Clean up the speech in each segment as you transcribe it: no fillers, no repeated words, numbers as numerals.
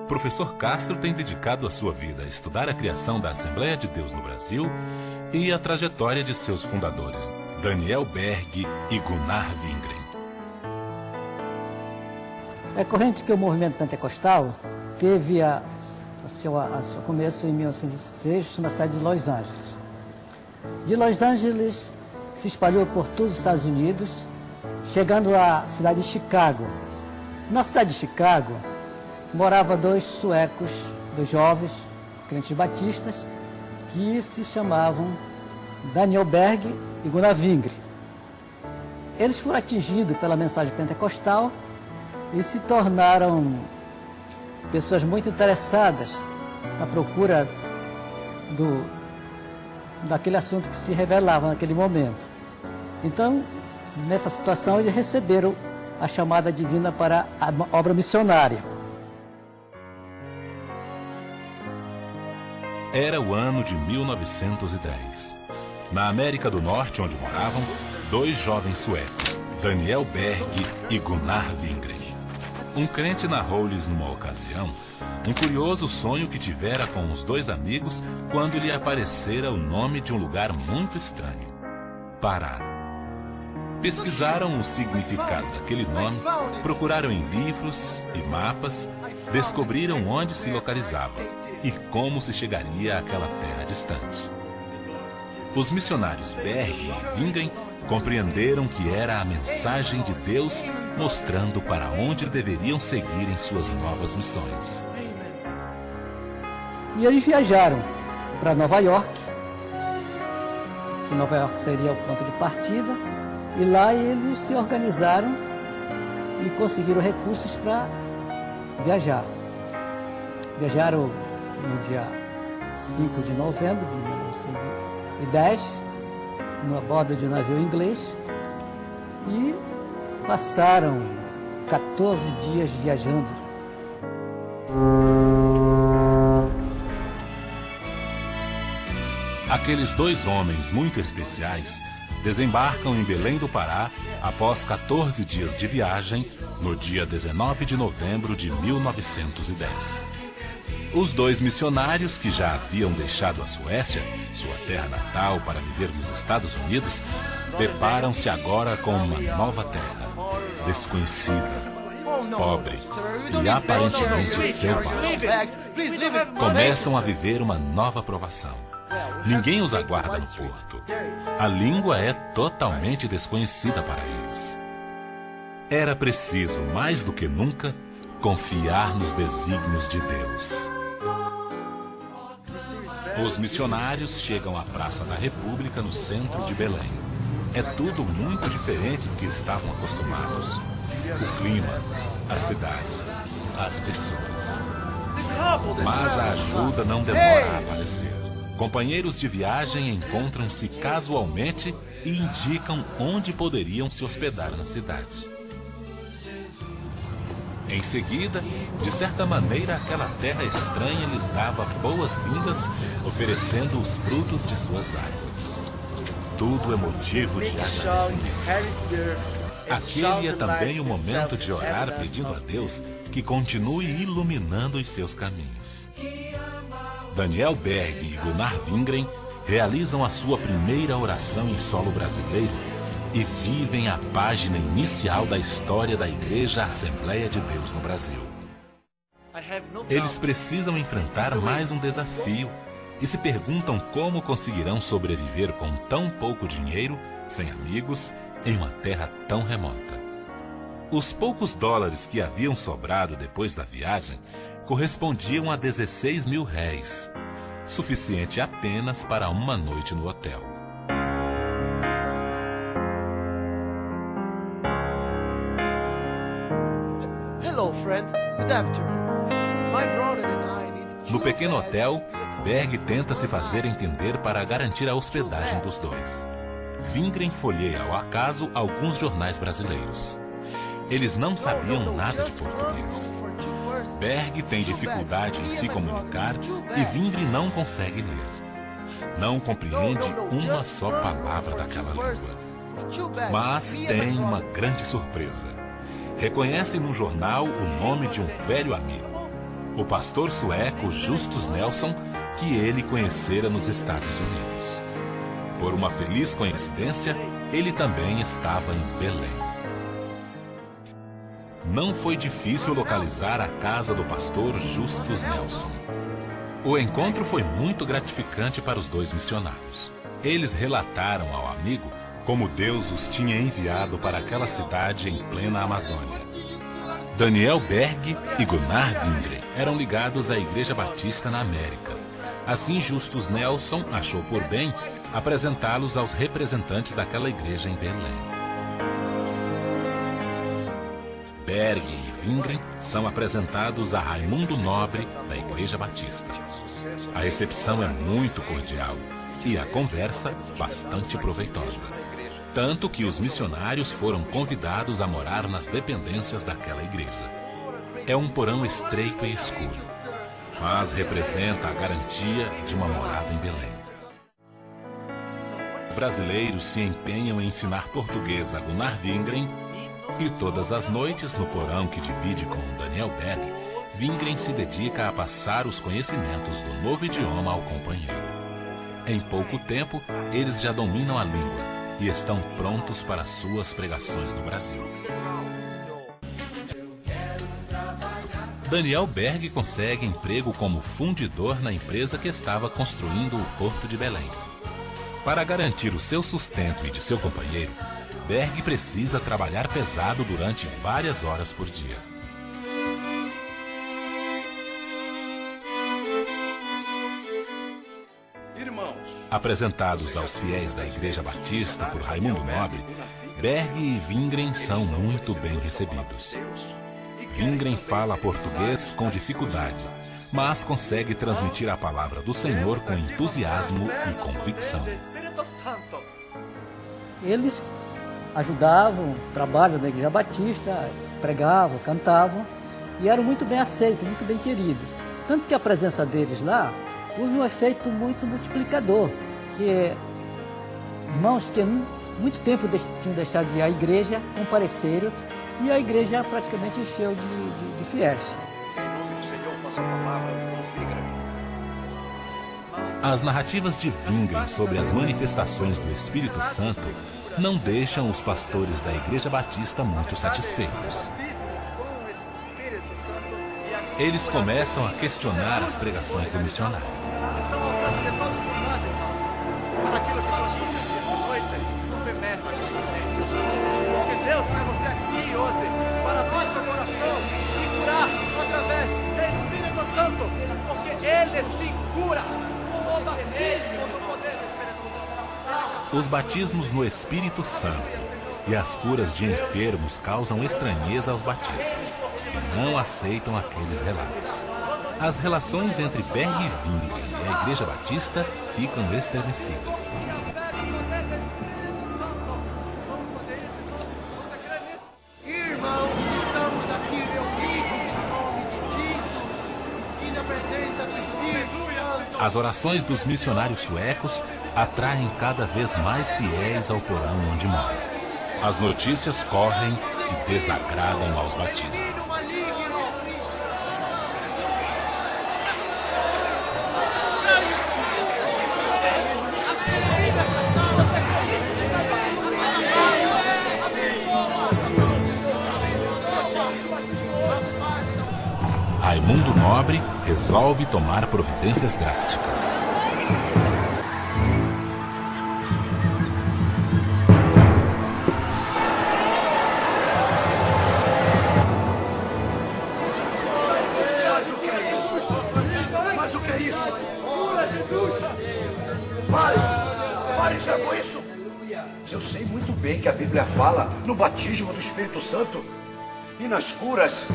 professor Castro tem dedicado a sua vida a estudar a criação da Assembleia de Deus no Brasil e a trajetória de seus fundadores, Daniel Berg e Gunnar Wingren. É corrente que o movimento pentecostal teve seu começo em 1906 na cidade de Los Angeles. De Los Angeles se espalhou por todos os Estados Unidos, chegando à cidade de Chicago. Na cidade de Chicago, moravam dois suecos, dois jovens, crentes batistas, que se chamavam Daniel Berg e Gunnar Wingren. Eles foram atingidos pela mensagem pentecostal e se tornaram pessoas muito interessadas na procura daquele assunto que se revelava naquele momento. Então, nessa situação, eles receberam a chamada divina para a obra missionária. Era o ano de 1910. Na América do Norte, onde moravam, dois jovens suecos, Daniel Berg e Gunnar Wingren. Um crente narrou-lhes numa ocasião um curioso sonho que tivera com os dois amigos quando lhe aparecera o nome de um lugar muito estranho: Pará. Pesquisaram o significado daquele nome, procuraram em livros e mapas, descobriram onde se localizava e como se chegaria àquela terra distante. Os missionários Berg e Wingren compreenderam que era a mensagem de Deus mostrando para onde deveriam seguir em suas novas missões. E eles viajaram para Nova York, que Nova York seria o ponto de partida, e lá eles se organizaram e conseguiram recursos para viajar. Viajaram no dia 5 de novembro de 1910, numa bordo de um navio inglês, e passaram 14 dias viajando. Aqueles dois homens muito especiais desembarcam em Belém do Pará após 14 dias de viagem, no dia 19 de novembro de 1910. Os dois missionários, que já haviam deixado a Suécia, sua terra natal, para viver nos Estados Unidos, deparam-se agora com uma nova terra, desconhecida, pobre e aparentemente selvagem. Começam a viver uma nova provação. Ninguém os aguarda no porto. A língua é totalmente desconhecida para eles. Era preciso, mais do que nunca, confiar nos desígnios de Deus. Os missionários chegam à Praça da República, no centro de Belém. É tudo muito diferente do que estavam acostumados. O clima, a cidade, as pessoas. Mas a ajuda não demora a aparecer. Companheiros de viagem encontram-se casualmente e indicam onde poderiam se hospedar na cidade. Em seguida, de certa maneira, aquela terra estranha lhes dava boas-vindas, oferecendo os frutos de suas árvores. Tudo é motivo de agradecimento. Aquele é também o momento de orar pedindo a Deus que continue iluminando os seus caminhos. Daniel Berg e Gunnar Wingren realizam a sua primeira oração em solo brasileiro e vivem a página inicial da história da Igreja Assembleia de Deus no Brasil. Eles precisam enfrentar mais um desafio e se perguntam como conseguirão sobreviver com tão pouco dinheiro, sem amigos, em uma terra tão remota. Os poucos dólares que haviam sobrado depois da viagem correspondiam a 16 mil réis, suficiente apenas para uma noite no hotel. No pequeno hotel, Berg tenta se fazer entender para garantir a hospedagem dos dois. Wingren folheia ao acaso alguns jornais brasileiros. Eles não sabiam nada de português. Berg tem dificuldade em se comunicar e Wingren não consegue ler. Não compreende uma só palavra daquela língua. Mas tem uma grande surpresa. Reconhecem no jornal o nome de um velho amigo, o pastor sueco Justus Nelson, que ele conhecera nos Estados Unidos. Por uma feliz coincidência, ele também estava em Belém. Não foi difícil localizar a casa do pastor Justus Nelson. O encontro foi muito gratificante para os dois missionários. Eles relataram ao amigo como Deus os tinha enviado para aquela cidade em plena Amazônia. Daniel Berg e Gunnar Wingren eram ligados à Igreja Batista na América. Assim, Justus Nelson achou por bem apresentá-los aos representantes daquela igreja em Belém. Berg e Wingren são apresentados a Raimundo Nobre, da Igreja Batista. A recepção é muito cordial e a conversa bastante proveitosa. Tanto que os missionários foram convidados a morar nas dependências daquela igreja. É um porão estreito e escuro, mas representa a garantia de uma morada em Belém. Os brasileiros se empenham em ensinar português a Gunnar Wingren e todas as noites, no porão que divide com Daniel Berg, Wingren se dedica a passar os conhecimentos do novo idioma ao companheiro. Em pouco tempo, eles já dominam a língua e estão prontos para suas pregações no Brasil. Daniel Berg consegue emprego como fundidor na empresa que estava construindo o Porto de Belém. Para garantir o seu sustento e de seu companheiro, Berg precisa trabalhar pesado durante várias horas por dia. Irmãos, apresentados aos fiéis da Igreja Batista por Raimundo Nobre, Berg e Wingren são muito bem recebidos. Wingren fala português com dificuldade, mas consegue transmitir a palavra do Senhor com entusiasmo e convicção. Eles ajudavam o trabalho da Igreja Batista, pregavam, cantavam e eram muito bem aceitos, muito bem queridos. Tanto que a presença deles lá houve um efeito muito multiplicador, que irmãos que há muito tempo tinham deixado de ir à igreja compareceram e a igreja praticamente encheu de fiéis. em nome do Senhor, passa a palavra, irmão Wingren. As narrativas de Wingren sobre as manifestações do Espírito Santo não deixam os pastores da Igreja Batista muito satisfeitos. Eles começam a questionar as pregações do missionário. Porque Deus tem você aqui hoje para a nossa oração e curar através do Espírito Santo, porque Ele se cura com o batismo do poder do Espírito Santo. Os batismos no Espírito Santo e as curas de enfermos causam estranheza aos batistas, que não aceitam aqueles relatos. As relações entre Berg e Wingren e a Igreja Batista ficam estremecidas. Irmãos, estamos aqui reunidos em nome de Jesus e na presença do Espírito Santo. As orações dos missionários suecos atraem cada vez mais fiéis ao porão onde moram. As notícias correm e desagradam aos batistas. Raimundo Nobre resolve tomar providências drásticas. Mas o que é isso? Mas o que é isso? Cura, Jesus! Pare já com isso! Eu sei muito bem que a Bíblia fala no batismo do Espírito Santo e nas curas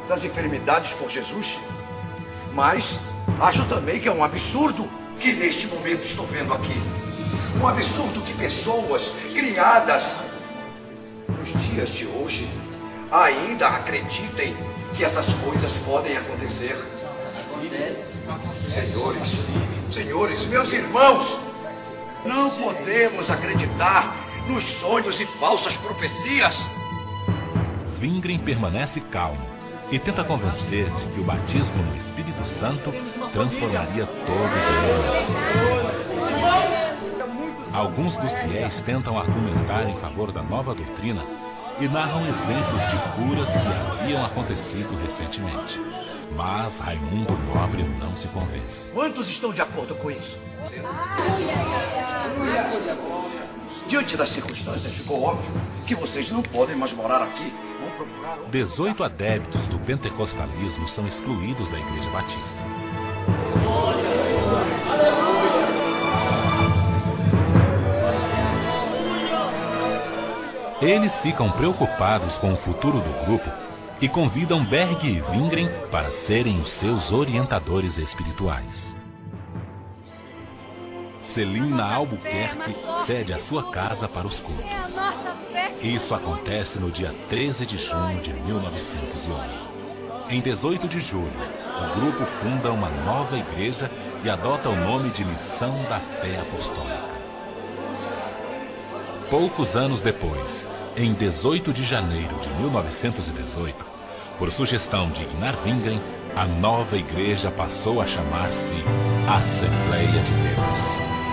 das enfermidades por Jesus. Mas acho também que é um absurdo que neste momento estou vendo aqui. Um absurdo que pessoas criadas nos dias de hoje ainda acreditem que essas coisas podem acontecer. Senhores, meus irmãos, não podemos acreditar nos sonhos e falsas profecias. Wingren permanece calmo e tenta convencer de que o batismo no Espírito Santo transformaria todos eles. Alguns dos fiéis tentam argumentar em favor da nova doutrina e narram exemplos de curas que haviam acontecido recentemente. Mas Raimundo Nobre não se convence. Quantos estão de acordo com isso? Diante das circunstâncias, ficou óbvio que vocês não podem mais morar aqui. Vão procurar outro 18 adeptos do pentecostalismo são excluídos da Igreja Batista. Eles ficam preocupados com o futuro do grupo e convidam Berg e Wingren para serem os seus orientadores espirituais. Celina Albuquerque cede a sua casa para os cultos. Isso acontece no dia 13 de junho de 1911. Em 18 de julho, o grupo funda uma nova igreja e adota o nome de Missão da Fé Apostólica. Poucos anos depois, em 18 de janeiro de 1918, por sugestão de Ignar Wingren, a nova igreja passou a chamar-se Assembleia de Deus.